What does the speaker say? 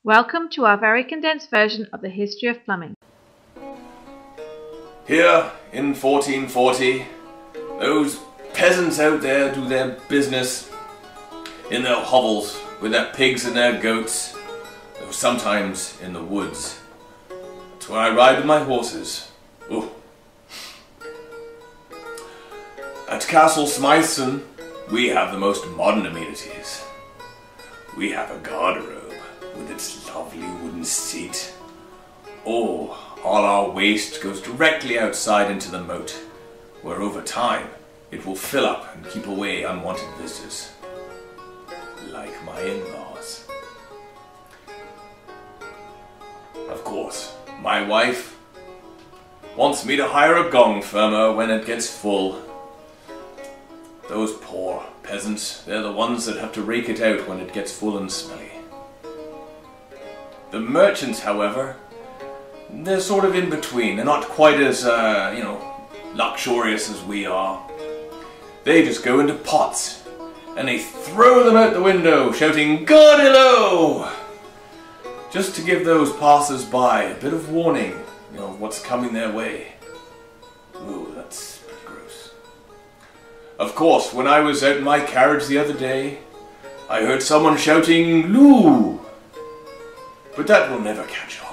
Welcome to our very condensed version of the history of plumbing. Here in 1440, those peasants out there do their business in their hovels with their pigs and their goats, though sometimes in the woods. That's where I ride with my horses. Ooh. At Castle Smythson, we have the most modern amenities. We have a garderobe with its lovely wooden seat. Oh, all our waste goes directly outside into the moat, where over time it will fill up and keep away unwanted visitors. Like my in-laws. Of course, my wife wants me to hire a gong firmer when it gets full. Those poor peasants, they're the ones that have to rake it out when it gets full and smelly. The merchants, however, they're sort of in between. They're not quite as, luxurious as we are. They just go into pots, and they throw them out the window, shouting, "God hello!" Just to give those passers-by a bit of warning, of what's coming their way. Ooh, that's pretty gross. Of course, when I was out in my carriage the other day, I heard someone shouting, "Loo!" But that will never catch on.